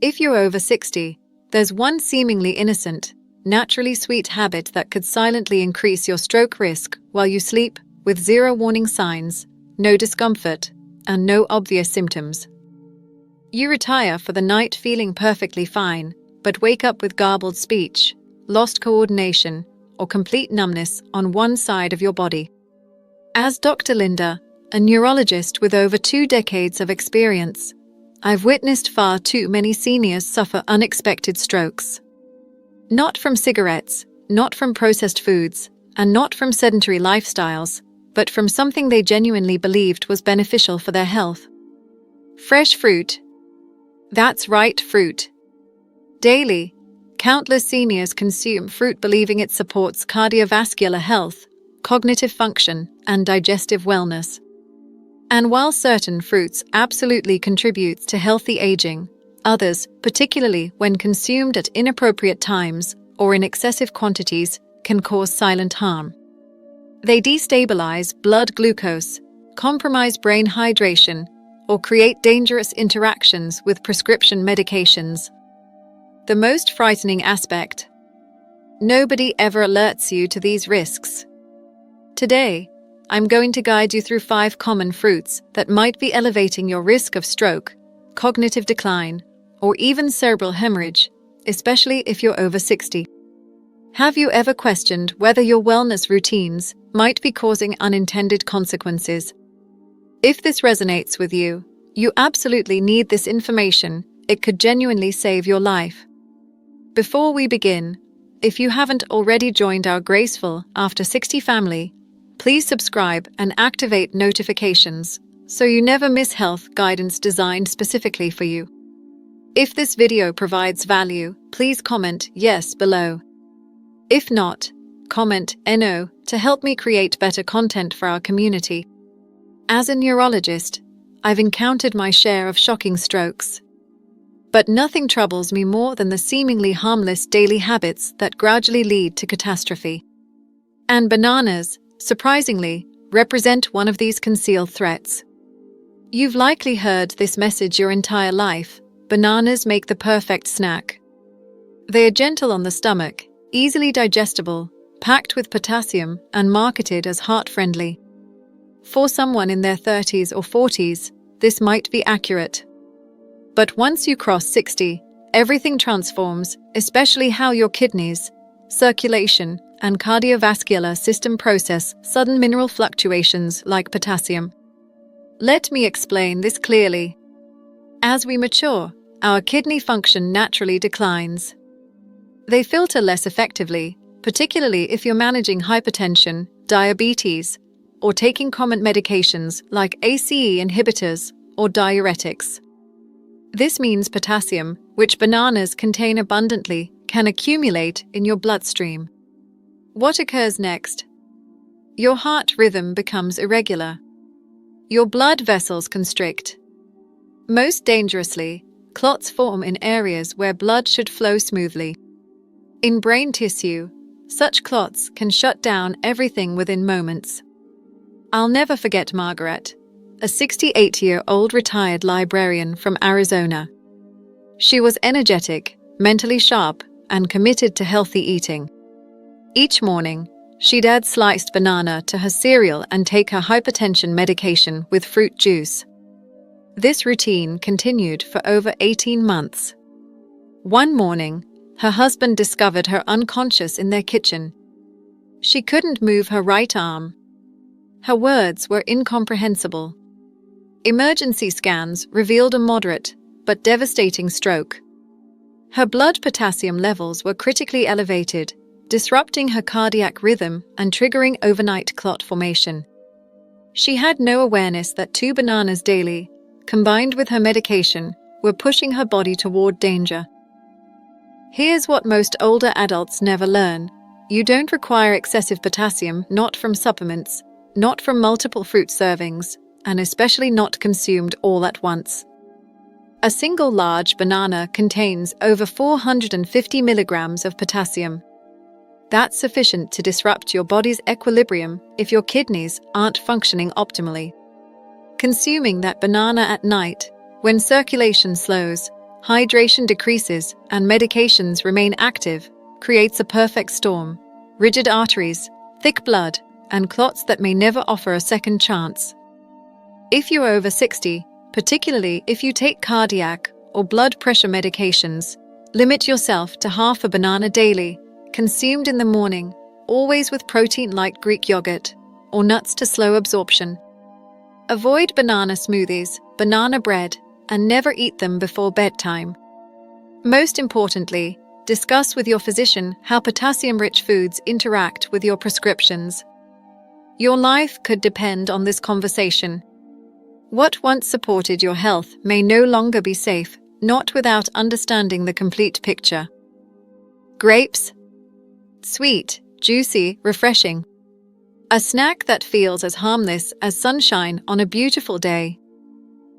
If you're over 60, there's one seemingly innocent, naturally sweet habit that could silently increase your stroke risk while you sleep, with zero warning signs, no discomfort, and no obvious symptoms. You retire for the night feeling perfectly fine, but wake up with garbled speech, lost coordination, or complete numbness on one side of your body. As Dr. Linda, a neurologist with over 2 decades of experience, I've witnessed far too many seniors suffer unexpected strokes. Not from cigarettes, not from processed foods, and not from sedentary lifestyles, but from something they genuinely believed was beneficial for their health. Fresh fruit. That's right, fruit. Daily, countless seniors consume fruit believing it supports cardiovascular health, cognitive function, and digestive wellness. And while certain fruits absolutely contribute to healthy aging, others, particularly when consumed at inappropriate times or in excessive quantities, can cause silent harm. They destabilize blood glucose, compromise brain hydration, or create dangerous interactions with prescription medications. The most frightening aspect: nobody ever alerts you to these risks. Today, I'm going to guide you through 5 common fruits that might be elevating your risk of stroke, cognitive decline, or even cerebral hemorrhage, especially if you're over 60. Have you ever questioned whether your wellness routines might be causing unintended consequences? If this resonates with you, you absolutely need this information. It could genuinely save your life. Before we begin, if you haven't already joined our Graceful After 60 family, please subscribe and activate notifications so you never miss health guidance designed specifically for you. If this video provides value, please comment yes below. If not, comment NO to help me create better content for our community. As a neurologist, I've encountered my share of shocking strokes. But nothing troubles me more than the seemingly harmless daily habits that gradually lead to catastrophe. And bananas, surprisingly, represent one of these concealed threats. You've likely heard this message your entire life: bananas make the perfect snack. They are gentle on the stomach, easily digestible, packed with potassium, and marketed as heart-friendly. For someone in their 30s or 40s, this might be accurate. But once you cross 60, everything transforms, especially how your kidneys, circulation, and cardiovascular system process sudden mineral fluctuations like potassium. Let me explain this clearly. As we mature, our kidney function naturally declines. They filter less effectively, particularly if you're managing hypertension, diabetes, or taking common medications like ACE inhibitors or diuretics. This means potassium, which bananas contain abundantly, can accumulate in your bloodstream. What occurs next? Your heart rhythm becomes irregular. Your blood vessels constrict. Most dangerously, clots form in areas where blood should flow smoothly. In brain tissue, such clots can shut down everything within moments. I'll never forget Margaret, a 68-year-old retired librarian from Arizona. She was energetic, mentally sharp, and committed to healthy eating. Each morning, she'd add sliced banana to her cereal and take her hypertension medication with fruit juice. This routine continued for over 18 months. One morning, her husband discovered her unconscious in their kitchen. She couldn't move her right arm. Her words were incomprehensible. Emergency scans revealed a moderate but devastating stroke. Her blood potassium levels were critically elevated, disrupting her cardiac rhythm and triggering overnight clot formation. She had no awareness that 2 bananas daily, combined with her medication, were pushing her body toward danger. Here's what most older adults never learn. You don't require excessive potassium, not from supplements, not from multiple fruit servings, and especially not consumed all at once. A single large banana contains over 450 milligrams of potassium. That's sufficient to disrupt your body's equilibrium if your kidneys aren't functioning optimally. Consuming that banana at night, when circulation slows, hydration decreases and medications remain active, creates a perfect storm. Rigid arteries, thick blood, and clots that may never offer a second chance. If you're over 60, particularly if you take cardiac or blood pressure medications, limit yourself to half a banana daily, consumed in the morning, always with protein like Greek yogurt, or nuts to slow absorption. Avoid banana smoothies, banana bread, and never eat them before bedtime. Most importantly, discuss with your physician how potassium-rich foods interact with your prescriptions. Your life could depend on this conversation. What once supported your health may no longer be safe, not without understanding the complete picture. Grapes. Sweet, juicy, refreshing. A snack that feels as harmless as sunshine on a beautiful day.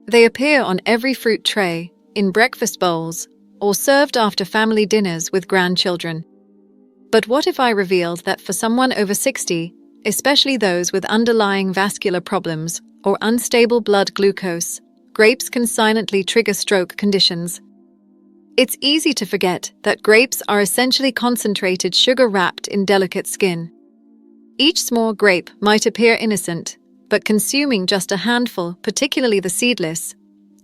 They appear on every fruit tray, in breakfast bowls, or served after family dinners with grandchildren. But what if I revealed that for someone over 60, especially those with underlying vascular problems or unstable blood glucose, grapes can silently trigger stroke conditions? It's easy to forget that grapes are essentially concentrated sugar wrapped in delicate skin. Each small grape might appear innocent, but consuming just a handful, particularly the seedless,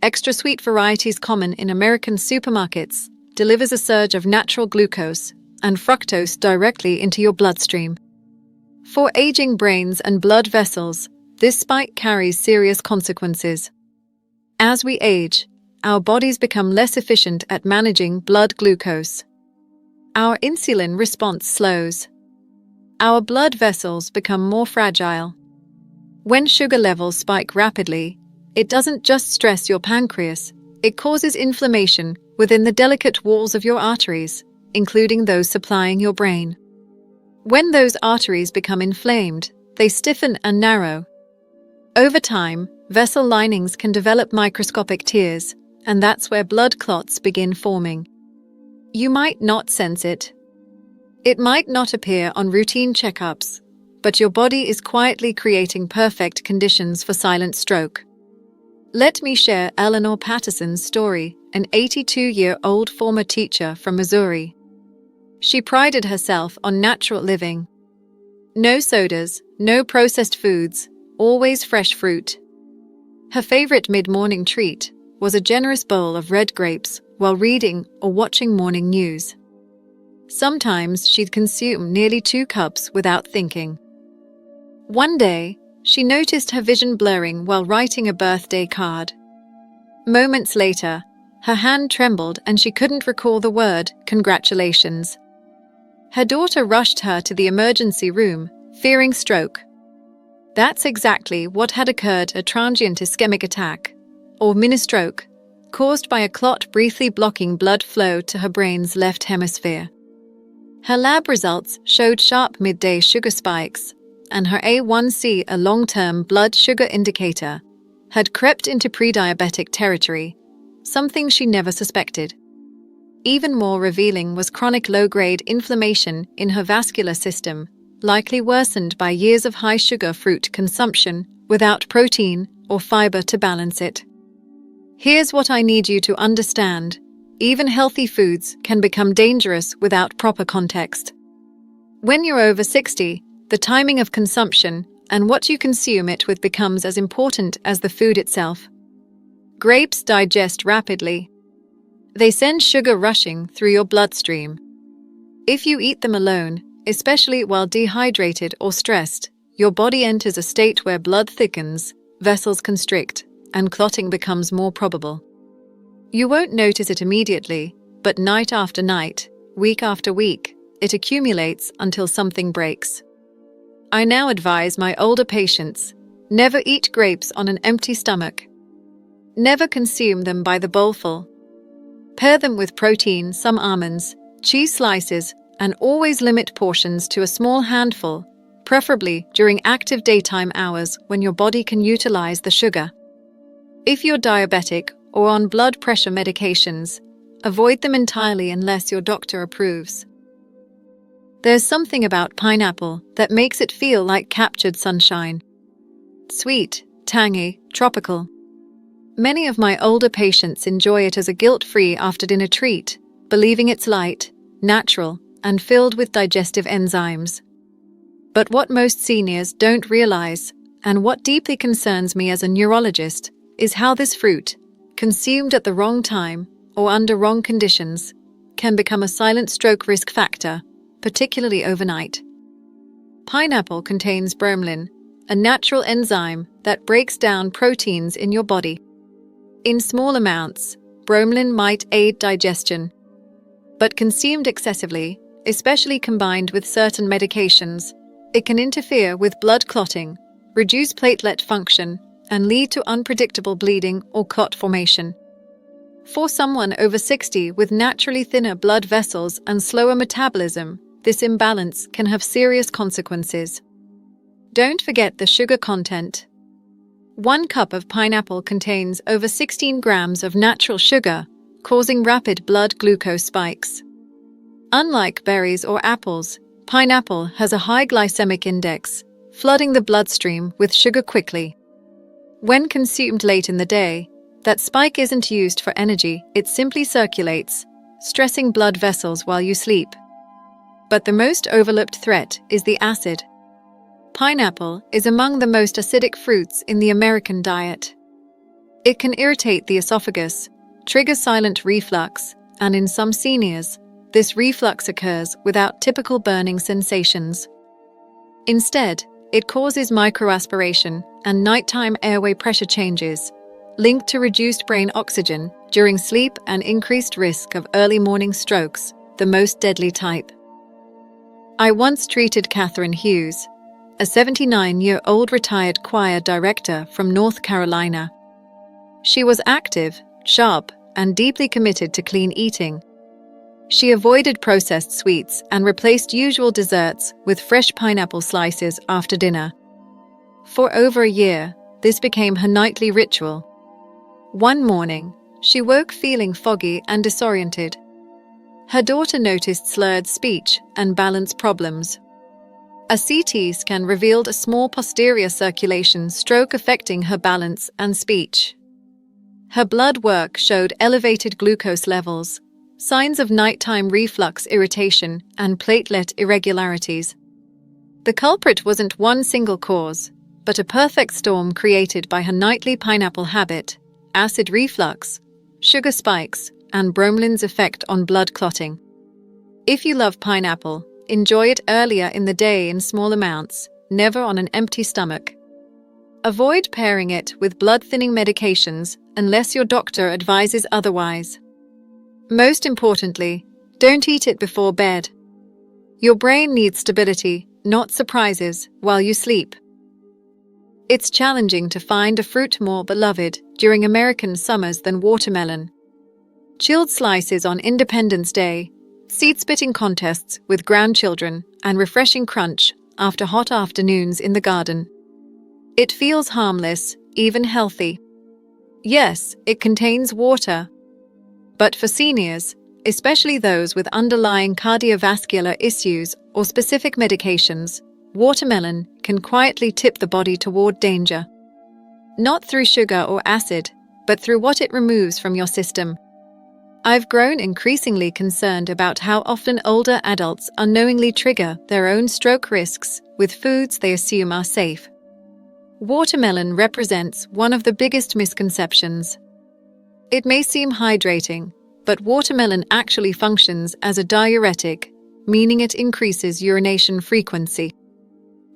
extra sweet varieties common in American supermarkets, delivers a surge of natural glucose and fructose directly into your bloodstream. For aging brains and blood vessels, this spike carries serious consequences. As we age, our bodies become less efficient at managing blood glucose. Our insulin response slows. Our blood vessels become more fragile. When sugar levels spike rapidly, it doesn't just stress your pancreas, it causes inflammation within the delicate walls of your arteries, including those supplying your brain. When those arteries become inflamed, they stiffen and narrow. Over time, vessel linings can develop microscopic tears, and that's where blood clots begin forming. You might not sense it. It might not appear on routine checkups, but your body is quietly creating perfect conditions for silent stroke. Let me share Eleanor Patterson's story, an 82-year-old former teacher from Missouri. She prided herself on natural living. No sodas, no processed foods, always fresh fruit. Her favorite mid-morning treat was a generous bowl of red grapes while reading or watching morning news. Sometimes she'd consume nearly 2 cups without thinking. One day, she noticed her vision blurring while writing a birthday card. Moments later, her hand trembled and she couldn't recall the word "congratulations." Her daughter rushed her to the emergency room, fearing stroke. That's exactly what had occurred: a transient ischemic attack, or mini-stroke, caused by a clot briefly blocking blood flow to her brain's left hemisphere. Her lab results showed sharp midday sugar spikes, and her A1C, a long-term blood sugar indicator, had crept into pre-diabetic territory, something she never suspected. Even more revealing was chronic low-grade inflammation in her vascular system, likely worsened by years of high-sugar fruit consumption without protein or fiber to balance it. Here's what I need you to understand: even healthy foods can become dangerous without proper context. When you're over 60, the timing of consumption and what you consume it with becomes as important as the food itself. Grapes digest rapidly. They send sugar rushing through your bloodstream. If you eat them alone, especially while dehydrated or stressed, your body enters a state where blood thickens, vessels constrict, and clotting becomes more probable. You won't notice it immediately, but night after night, week after week, it accumulates until something breaks. I now advise my older patients: never eat grapes on an empty stomach. Never consume them by the bowlful. Pair them with protein, some almonds, cheese slices, and always limit portions to a small handful, preferably during active daytime hours when your body can utilize the sugar. If you're diabetic or on blood pressure medications, avoid them entirely unless your doctor approves. There's something about pineapple that makes it feel like captured sunshine. Sweet, tangy, tropical. Many of my older patients enjoy it as a guilt-free after-dinner treat, believing it's light, natural, and filled with digestive enzymes. But what most seniors don't realize, and what deeply concerns me as a neurologist, is how this fruit, consumed at the wrong time or under wrong conditions, can become a silent stroke risk factor, particularly overnight. Pineapple contains bromelain, a natural enzyme that breaks down proteins in your body. In small amounts, bromelain might aid digestion, but consumed excessively, especially combined with certain medications, it can interfere with blood clotting, reduce platelet function, and lead to unpredictable bleeding or clot formation. For someone over 60 with naturally thinner blood vessels and slower metabolism, this imbalance can have serious consequences. Don't forget the sugar content. 1 cup of pineapple contains over 16 grams of natural sugar, causing rapid blood glucose spikes. Unlike berries or apples, pineapple has a high glycemic index, flooding the bloodstream with sugar quickly. When consumed late in the day, that spike isn't used for energy, it simply circulates, stressing blood vessels while you sleep. But the most overlooked threat is the acid. Pineapple is among the most acidic fruits in the American diet. It can irritate the esophagus, trigger silent reflux, and in some seniors, this reflux occurs without typical burning sensations. Instead, it causes microaspiration and nighttime airway pressure changes, linked to reduced brain oxygen during sleep and increased risk of early morning strokes, the most deadly type. I once treated Catherine Hughes, a 79-year-old retired choir director from North Carolina. She was active, sharp, and deeply committed to clean eating. She avoided processed sweets and replaced usual desserts with fresh pineapple slices after dinner. For over a year, this became her nightly ritual. One morning, she woke feeling foggy and disoriented. Her daughter noticed slurred speech and balance problems. A CT scan revealed a small posterior circulation stroke affecting her balance and speech. Her blood work showed elevated glucose levels, signs of nighttime reflux irritation, and platelet irregularities. The culprit wasn't one single cause, but a perfect storm created by her nightly pineapple habit, acid reflux, sugar spikes, and bromelain's effect on blood clotting. If you love pineapple, enjoy it earlier in the day in small amounts, never on an empty stomach. Avoid pairing it with blood-thinning medications unless your doctor advises otherwise. Most importantly, don't eat it before bed. Your brain needs stability, not surprises, while you sleep. It's challenging to find a fruit more beloved during American summers than watermelon. Chilled slices on Independence Day, seed-spitting contests with grandchildren, and refreshing crunch after hot afternoons in the garden. It feels harmless, even healthy. Yes, it contains water. But for seniors, especially those with underlying cardiovascular issues or specific medications, watermelon can quietly tip the body toward danger. Not through sugar or acid, but through what it removes from your system. I've grown increasingly concerned about how often older adults unknowingly trigger their own stroke risks with foods they assume are safe. Watermelon represents one of the biggest misconceptions. It may seem hydrating, but watermelon actually functions as a diuretic, meaning it increases urination frequency.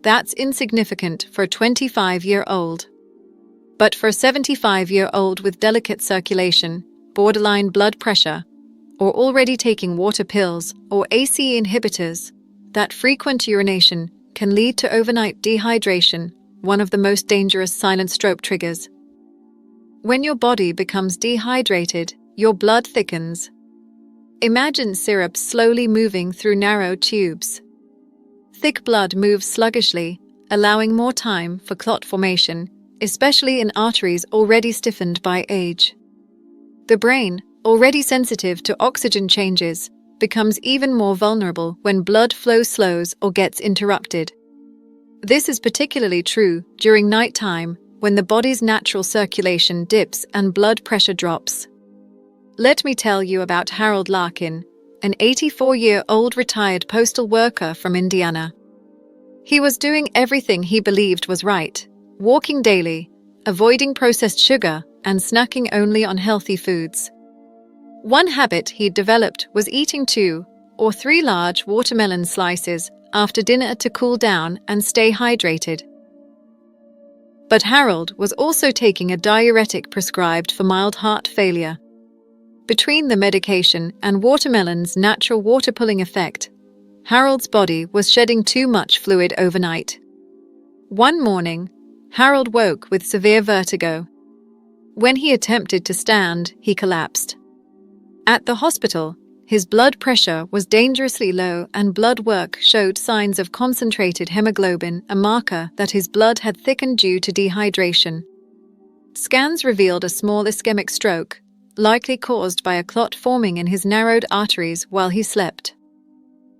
That's insignificant for a 25-year-old. But for a 75-year-old with delicate circulation, borderline blood pressure, or already taking water pills or ACE inhibitors, that frequent urination can lead to overnight dehydration, one of the most dangerous silent stroke triggers. When your body becomes dehydrated, your blood thickens. Imagine syrup slowly moving through narrow tubes. Thick blood moves sluggishly, allowing more time for clot formation, especially in arteries already stiffened by age. The brain, already sensitive to oxygen changes, becomes even more vulnerable when blood flow slows or gets interrupted. This is particularly true during nighttime, when the body's natural circulation dips and blood pressure drops. Let me tell you about Harold Larkin, an 84-year-old retired postal worker from Indiana. He was doing everything he believed was right, walking daily, avoiding processed sugar, and snacking only on healthy foods. One habit he'd developed was eating 2 or 3 large watermelon slices after dinner to cool down and stay hydrated. But Harold was also taking a diuretic prescribed for mild heart failure. Between the medication and watermelon's natural water-pulling effect, Harold's body was shedding too much fluid overnight. One morning, Harold woke with severe vertigo. When he attempted to stand, he collapsed. At the hospital, his blood pressure was dangerously low and blood work showed signs of concentrated hemoglobin, a marker that his blood had thickened due to dehydration. Scans revealed a small ischemic stroke, likely caused by a clot forming in his narrowed arteries while he slept.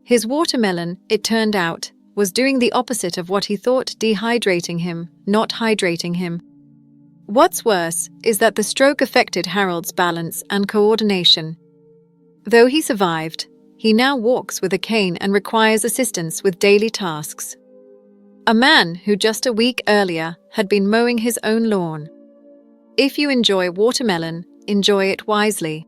His watermelon, it turned out, was doing the opposite of what he thought, dehydrating him, not hydrating him. What's worse is that the stroke affected Harold's balance and coordination. Though he survived, he now walks with a cane and requires assistance with daily tasks. A man who just a week earlier had been mowing his own lawn. If you enjoy watermelon, enjoy it wisely.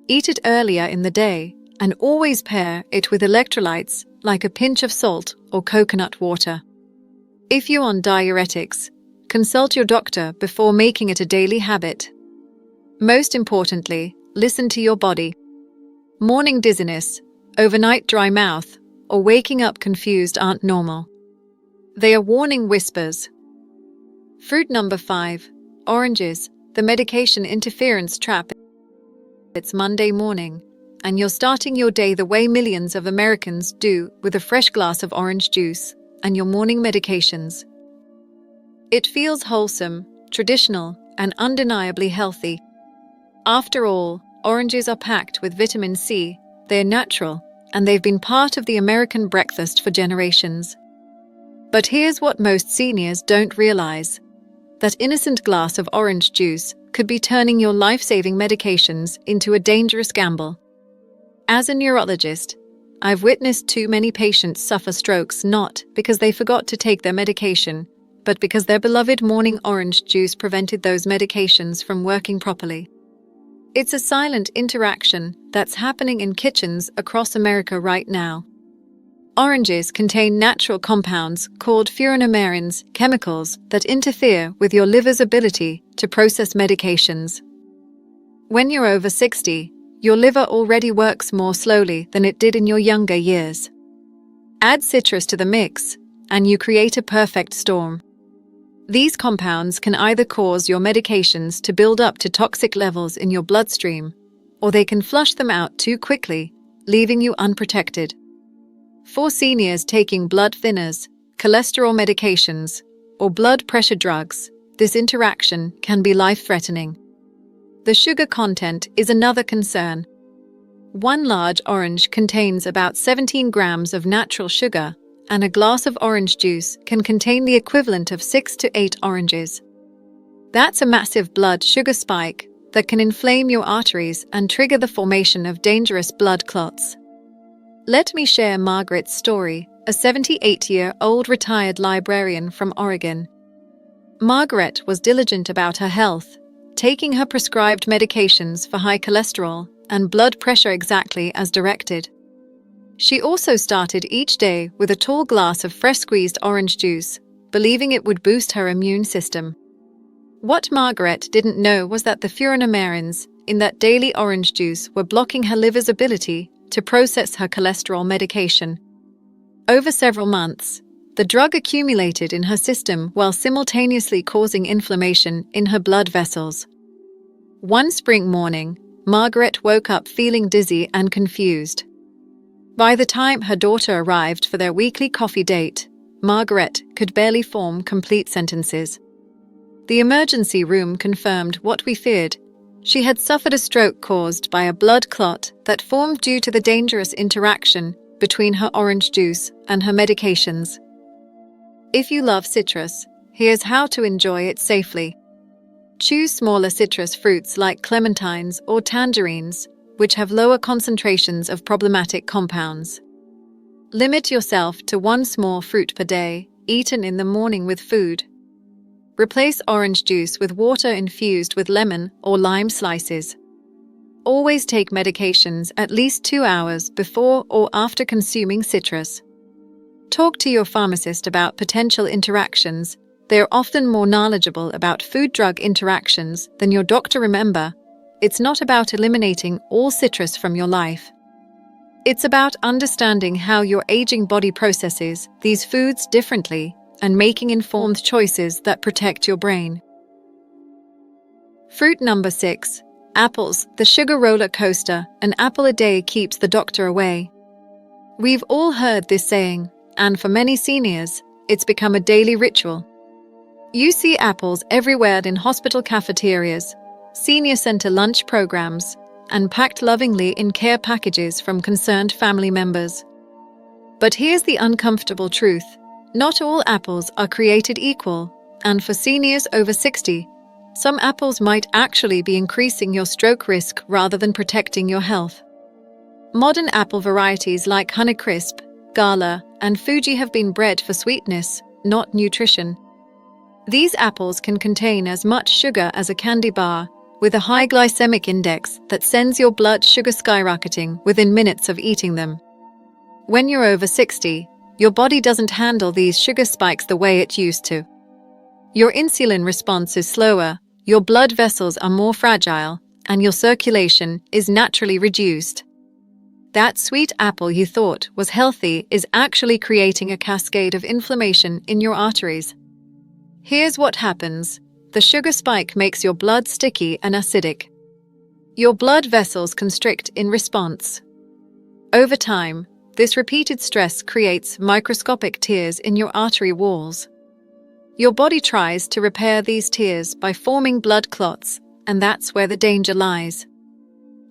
Eat it earlier in the day and always pair it with electrolytes like a pinch of salt or coconut water. If you're on diuretics, consult your doctor before making it a daily habit. Most importantly, listen to your body. Morning dizziness, overnight dry mouth, or waking up confused aren't normal. They are warning whispers. Fruit number 5, oranges, the medication interference trap. It's Monday morning, and you're starting your day the way millions of Americans do, with a fresh glass of orange juice and your morning medications. It feels wholesome, traditional, and undeniably healthy. After all, oranges are packed with vitamin C, they're natural, and they've been part of the American breakfast for generations. But here's what most seniors don't realize. That innocent glass of orange juice could be turning your life-saving medications into a dangerous gamble. As a neurologist, I've witnessed too many patients suffer strokes not because they forgot to take their medication, but because their beloved morning orange juice prevented those medications from working properly. It's a silent interaction that's happening in kitchens across America right now. Oranges contain natural compounds called furantomerins, chemicals that interfere with your liver's ability to process medications. When you're over 60, your liver already works more slowly than it did in your younger years. Add citrus to the mix, and you create a perfect storm. These compounds can either cause your medications to build up to toxic levels in your bloodstream, or they can flush them out too quickly, leaving you unprotected. For seniors taking blood thinners, cholesterol medications, or blood pressure drugs, this interaction can be life-threatening. The sugar content is another concern. One large orange contains about 17 grams of natural sugar, and a glass of orange juice can contain the equivalent of 6 to 8 oranges. That's a massive blood sugar spike that can inflame your arteries and trigger the formation of dangerous blood clots. Let me share Margaret's story, a 78-year-old retired librarian from Oregon. Margaret was diligent about her health, taking her prescribed medications for high cholesterol and blood pressure exactly as directed. She also started each day with a tall glass of fresh squeezed orange juice, believing it would boost her immune system. What Margaret didn't know was that the furantomerins in that daily orange juice were blocking her liver's ability to process her cholesterol medication. Over several months, the drug accumulated in her system while simultaneously causing inflammation in her blood vessels. One spring morning, Margaret woke up feeling dizzy and confused. By the time her daughter arrived for their weekly coffee date, Margaret could barely form complete sentences. The emergency room confirmed what we feared. She had suffered a stroke caused by a blood clot that formed due to the dangerous interaction between her orange juice and her medications. If you love citrus, Here's how to enjoy it safely. Choose smaller citrus fruits like clementines or tangerines, which have lower concentrations of problematic compounds. Limit yourself to one small fruit per day, eaten in the morning with food. Replace orange juice with water infused with lemon or lime slices. Always take medications at least 2 hours before or after consuming citrus. Talk to your pharmacist about potential interactions. They are often more knowledgeable about food-drug interactions than your doctor. Remember, it's not about eliminating all citrus from your life. It's about understanding how your aging body processes these foods differently and making informed choices that protect your brain. Fruit number 6. Apples, the sugar roller coaster. An apple a day keeps the doctor away. We've all heard this saying, and for many seniors, it's become a daily ritual. You see apples everywhere in hospital cafeterias, senior center lunch programs, and packed lovingly in care packages from concerned family members. But here's the uncomfortable truth. Not all apples are created equal, and for seniors over 60, some apples might actually be increasing your stroke risk rather than protecting your health. Modern apple varieties like Honeycrisp, Gala, and Fuji have been bred for sweetness, not nutrition. These apples can contain as much sugar as a candy bar, with a high glycemic index that sends your blood sugar skyrocketing within minutes of eating them. When you're over 60, your body doesn't handle these sugar spikes the way it used to. Your insulin response is slower, your blood vessels are more fragile, and your circulation is naturally reduced. That sweet apple you thought was healthy is actually creating a cascade of inflammation in your arteries. Here's what happens. The sugar spike makes your blood sticky and acidic. Your blood vessels constrict in response. Over time, this repeated stress creates microscopic tears in your artery walls. Your body tries to repair these tears by forming blood clots, and that's where the danger lies.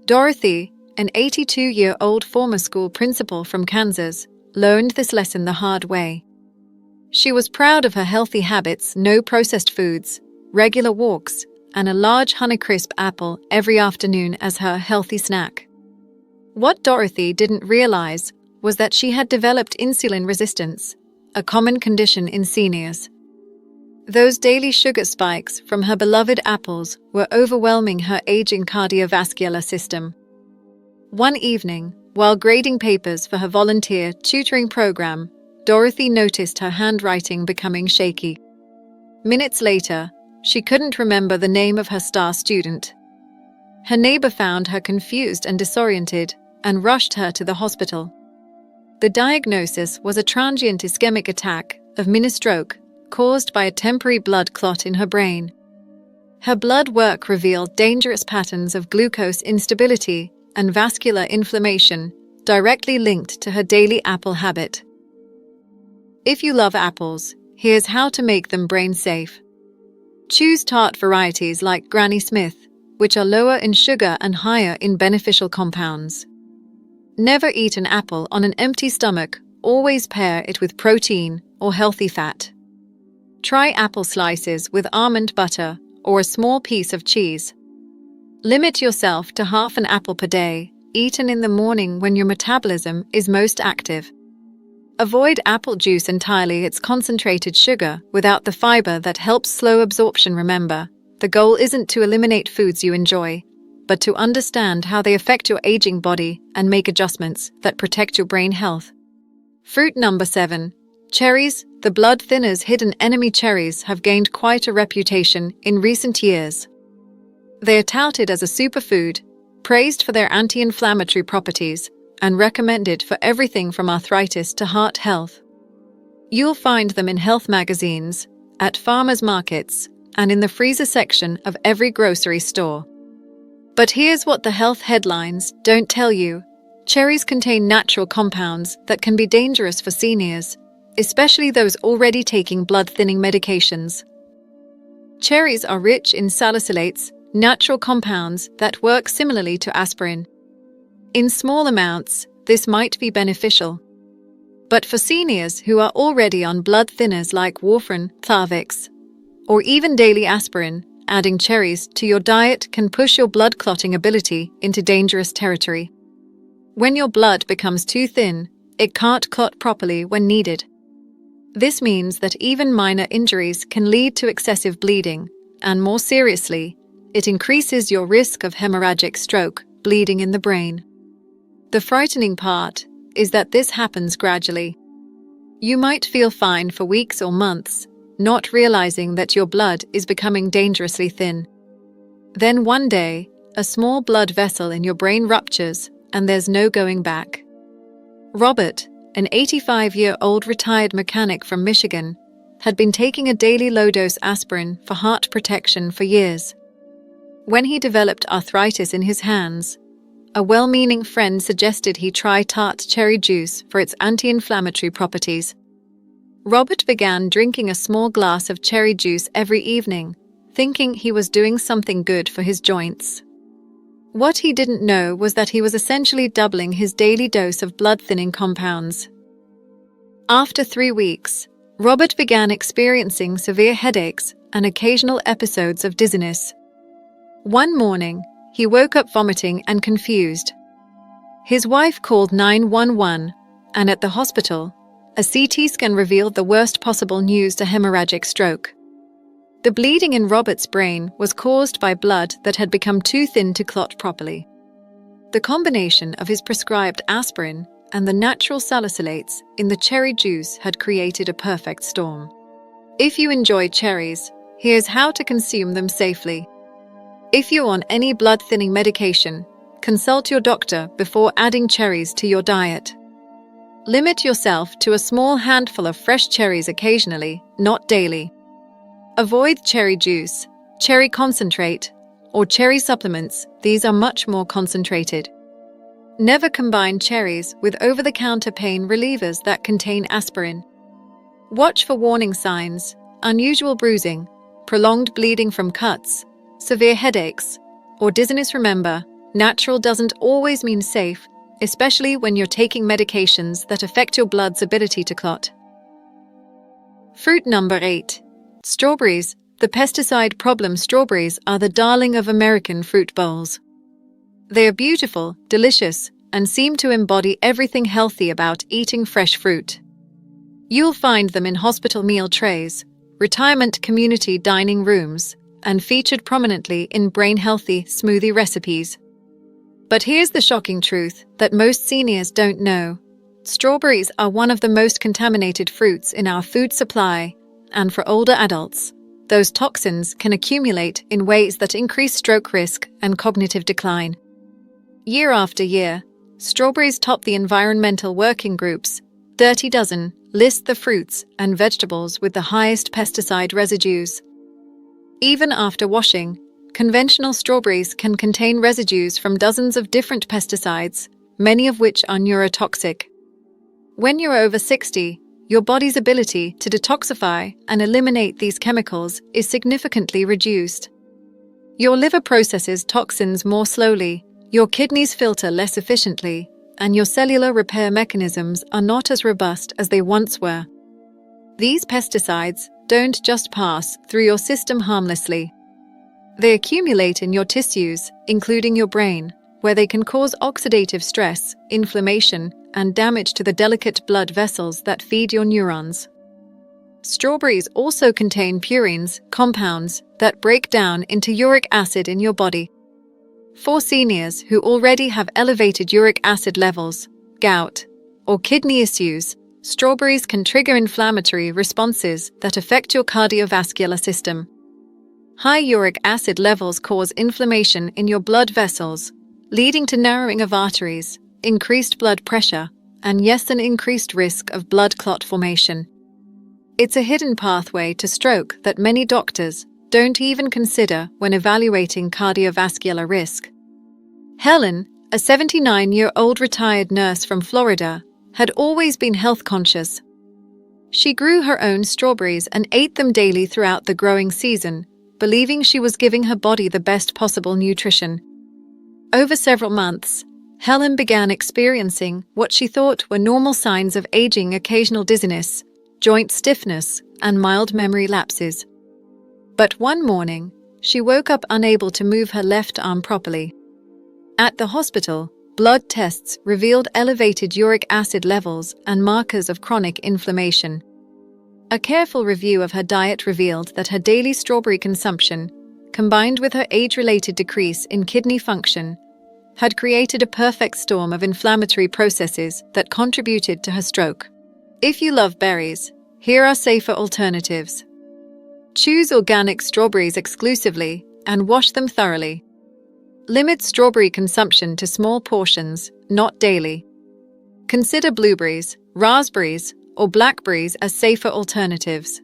Dorothy, an 82-year-old former school principal from Kansas, learned this lesson the hard way. She was proud of her healthy habits: no processed foods, regular walks, and a large Honeycrisp apple every afternoon as her healthy snack. What Dorothy didn't realize was that she had developed insulin resistance, a common condition in seniors. Those daily sugar spikes from her beloved apples were overwhelming her aging cardiovascular system. One evening, while grading papers for her volunteer tutoring program, Dorothy noticed her handwriting becoming shaky. Minutes later, she couldn't remember the name of her star student. Her neighbor found her confused and disoriented and rushed her to the hospital. The diagnosis was a transient ischemic attack of mini-stroke caused by a temporary blood clot in her brain. Her blood work revealed dangerous patterns of glucose instability and vascular inflammation directly linked to her daily apple habit. If you love apples, here's how to make them brain-safe. Choose tart varieties like Granny Smith, which are lower in sugar and higher in beneficial compounds. Never eat an apple on an empty stomach. Always pair it with protein or healthy fat. Try apple slices with almond butter or a small piece of cheese. Limit yourself to half an apple per day, eaten in the morning when your metabolism is most active. Avoid apple juice entirely. It's concentrated sugar without the fiber that helps slow absorption. Remember, the goal isn't to eliminate foods you enjoy, but to understand how they affect your aging body and make adjustments that protect your brain health. Fruit number 7. Cherries, the blood thinners hidden enemy. Cherries have gained quite a reputation in recent years. They are touted as a superfood, praised for their anti-inflammatory properties, and recommended for everything from arthritis to heart health. You'll find them in health magazines, at farmers markets, and in the freezer section of every grocery store. But here's what the health headlines don't tell you. Cherries contain natural compounds that can be dangerous for seniors, especially those already taking blood-thinning medications. Cherries are rich in salicylates, natural compounds that work similarly to aspirin. In small amounts, this might be beneficial. But for seniors who are already on blood thinners like warfarin, Plavix, or even daily aspirin, adding cherries to your diet can push your blood clotting ability into dangerous territory. When your blood becomes too thin, it can't clot properly when needed. This means that even minor injuries can lead to excessive bleeding, and more seriously, it increases your risk of hemorrhagic stroke, bleeding in the brain. The frightening part is that this happens gradually. You might feel fine for weeks or months, not realizing that your blood is becoming dangerously thin. Then one day, a small blood vessel in your brain ruptures, and there's no going back. Robert, an 85-year-old retired mechanic from Michigan, had been taking a daily low-dose aspirin for heart protection for years. When he developed arthritis in his hands, a well-meaning friend suggested he try tart cherry juice for its anti-inflammatory properties. Robert began drinking a small glass of cherry juice every evening, thinking he was doing something good for his joints. What he didn't know was that he was essentially doubling his daily dose of blood-thinning compounds. After 3 weeks, Robert began experiencing severe headaches and occasional episodes of dizziness. One morning, he woke up vomiting and confused. His wife called 911, and at the hospital, a CT scan revealed the worst possible news: a hemorrhagic stroke. The bleeding in Robert's brain was caused by blood that had become too thin to clot properly. The combination of his prescribed aspirin and the natural salicylates in the cherry juice had created a perfect storm. If you enjoy cherries, here's how to consume them safely. If you're on any blood-thinning medication, consult your doctor before adding cherries to your diet. Limit yourself to a small handful of fresh cherries occasionally, not daily. Avoid cherry juice, cherry concentrate, or cherry supplements. These are much more concentrated. Never combine cherries with over-the-counter pain relievers that contain aspirin. Watch for warning signs: unusual bruising, prolonged bleeding from cuts, severe headaches, or dizziness. Remember, natural doesn't always mean safe, especially when you're taking medications that affect your blood's ability to clot. Fruit number 8. Strawberries. The pesticide problem. Strawberries are the darling of American fruit bowls. They are beautiful, delicious, and seem to embody everything healthy about eating fresh fruit. You'll find them in hospital meal trays, retirement community dining rooms, and featured prominently in brain-healthy smoothie recipes. But here's the shocking truth that most seniors don't know. Strawberries are one of the most contaminated fruits in our food supply, and for older adults, those toxins can accumulate in ways that increase stroke risk and cognitive decline. Year after year, strawberries top the Environmental Working Group's Dirty Dozen list the fruits and vegetables with the highest pesticide residues. Even after washing, conventional strawberries can contain residues from dozens of different pesticides, many of which are neurotoxic. When you're over 60, your body's ability to detoxify and eliminate these chemicals is significantly reduced. Your liver processes toxins more slowly, your kidneys filter less efficiently, and your cellular repair mechanisms are not as robust as they once were. These pesticides don't just pass through your system harmlessly. They accumulate in your tissues, including your brain, where they can cause oxidative stress, inflammation, and damage to the delicate blood vessels that feed your neurons. Strawberries also contain purines, compounds that break down into uric acid in your body. For seniors who already have elevated uric acid levels, gout, or kidney issues, strawberries can trigger inflammatory responses that affect your cardiovascular system. High uric acid levels cause inflammation in your blood vessels, leading to narrowing of arteries, increased blood pressure, and yes, an increased risk of blood clot formation. It's a hidden pathway to stroke that many doctors don't even consider when evaluating cardiovascular risk. Helen, a 79-year-old retired nurse from Florida, had always been health conscious. She grew her own strawberries and ate them daily throughout the growing season, believing she was giving her body the best possible nutrition. Over several months, Helen began experiencing what she thought were normal signs of aging: occasional dizziness, joint stiffness, and mild memory lapses. But one morning, she woke up unable to move her left arm properly. At the hospital, blood tests revealed elevated uric acid levels and markers of chronic inflammation. A careful review of her diet revealed that her daily strawberry consumption, combined with her age-related decrease in kidney function, had created a perfect storm of inflammatory processes that contributed to her stroke. If you love berries, here are safer alternatives. Choose organic strawberries exclusively and wash them thoroughly. Limit strawberry consumption to small portions, not daily. Consider blueberries, raspberries, or blackberries as safer alternatives.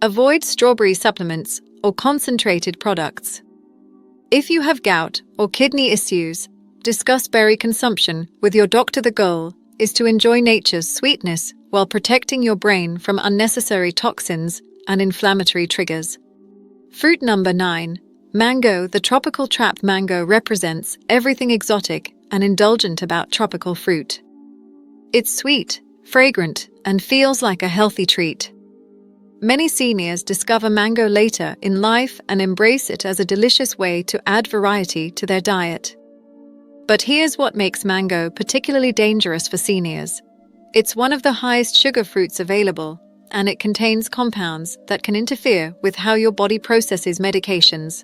Avoid strawberry supplements or concentrated products. If you have gout or kidney issues, discuss berry consumption with your doctor. The goal is to enjoy nature's sweetness while protecting your brain from unnecessary toxins and inflammatory triggers. Fruit number 9. Mango. The tropical trap mango represents everything exotic and indulgent about tropical fruit. It's sweet, fragrant, and feels like a healthy treat. Many seniors discover mango later in life and embrace it as a delicious way to add variety to their diet. But here's what makes mango particularly dangerous for seniors. It's one of the highest sugar fruits available, and it contains compounds that can interfere with how your body processes medications.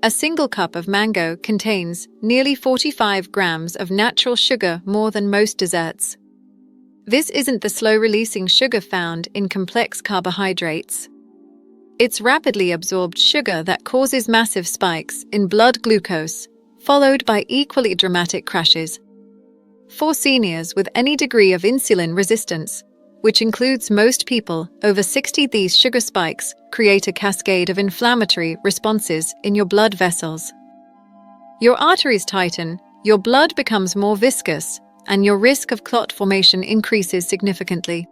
A single cup of mango contains nearly 45 grams of natural sugar, more than most desserts. This isn't the slow-releasing sugar found in complex carbohydrates. It's rapidly absorbed sugar that causes massive spikes in blood glucose, followed by equally dramatic crashes. For seniors with any degree of insulin resistance, which includes most people over 60, these sugar spikes create a cascade of inflammatory responses in your blood vessels. Your arteries tighten, your blood becomes more viscous, and your risk of clot formation increases significantly.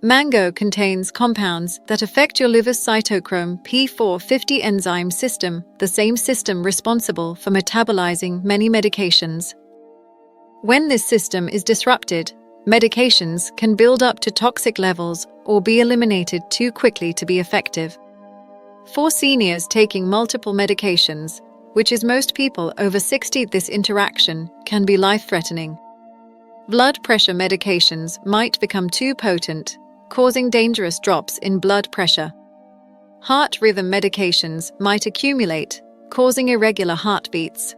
Mango contains compounds that affect your liver's cytochrome P450 enzyme system, the same system responsible for metabolizing many medications. When this system is disrupted, medications can build up to toxic levels or be eliminated too quickly to be effective. For seniors taking multiple medications, which is most people over 60, this interaction can be life-threatening. Blood pressure medications might become too potent, causing dangerous drops in blood pressure. Heart rhythm medications might accumulate, causing irregular heartbeats.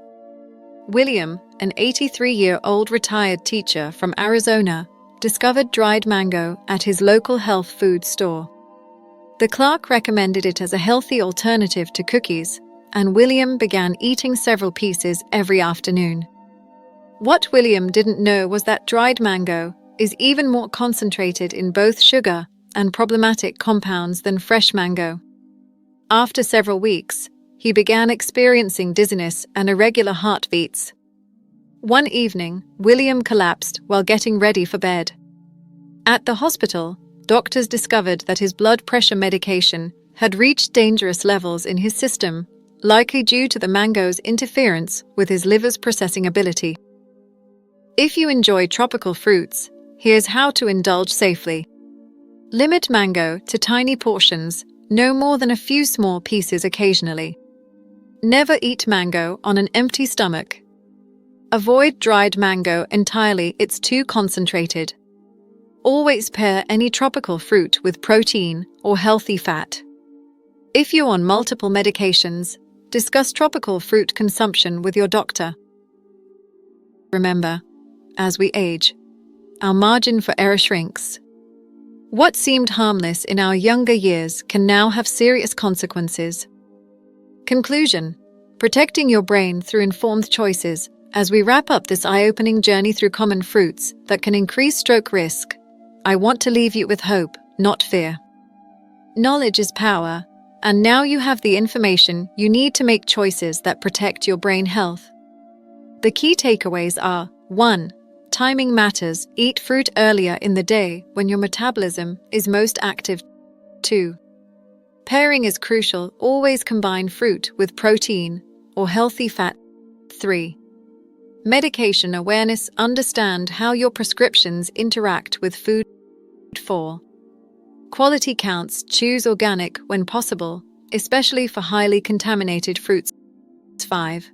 William, an 83-year-old retired teacher from Arizona, discovered dried mango at his local health food store. The clerk recommended it as a healthy alternative to cookies, and William began eating several pieces every afternoon. What William didn't know was that dried mango is even more concentrated in both sugar and problematic compounds than fresh mango. After several weeks, he began experiencing dizziness and irregular heartbeats. One evening, William collapsed while getting ready for bed. At the hospital, doctors discovered that his blood pressure medication had reached dangerous levels in his system, likely due to the mango's interference with his liver's processing ability. If you enjoy tropical fruits, here's how to indulge safely. Limit mango to tiny portions, no more than a few small pieces occasionally. Never eat mango on an empty stomach. Avoid dried mango entirely, it's too concentrated. Always pair any tropical fruit with protein or healthy fat. If you're on multiple medications, discuss tropical fruit consumption with your doctor. Remember, as we age, our margin for error shrinks. What seemed harmless in our younger years can now have serious consequences. Conclusion: protecting your brain through informed choices. As we wrap up this eye-opening journey through common fruits that can increase stroke risk, I want to leave you with hope, not fear. Knowledge is power, and now you have the information you need to make choices that protect your brain health. The key takeaways are: 1. Timing matters. Eat fruit earlier in the day when your metabolism is most active. 2. Pairing is crucial. Always combine fruit with protein or healthy fat. 3. Medication awareness. Understand how your prescriptions interact with food. 4. Quality counts, choose organic when possible, especially for highly contaminated fruits. 5.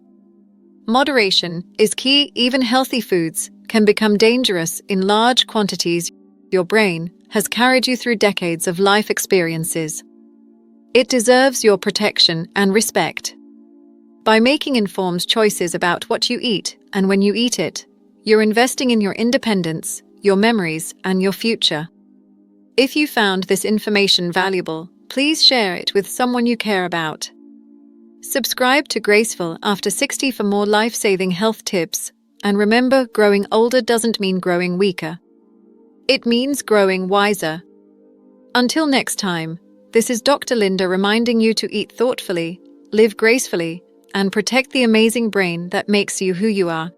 Moderation is key. Even healthy foods can become dangerous in large quantities. Your brain has carried you through decades of life experiences. It deserves your protection and respect. By making informed choices about what you eat and when you eat it, you're investing in your independence, your memories, and your future. If you found this information valuable, please share it with someone you care about. Subscribe to Graceful After 60 for more life-saving health tips. And remember, growing older doesn't mean growing weaker. It means growing wiser. Until next time, this is Dr. Linda reminding you to eat thoughtfully, live gracefully, and protect the amazing brain that makes you who you are.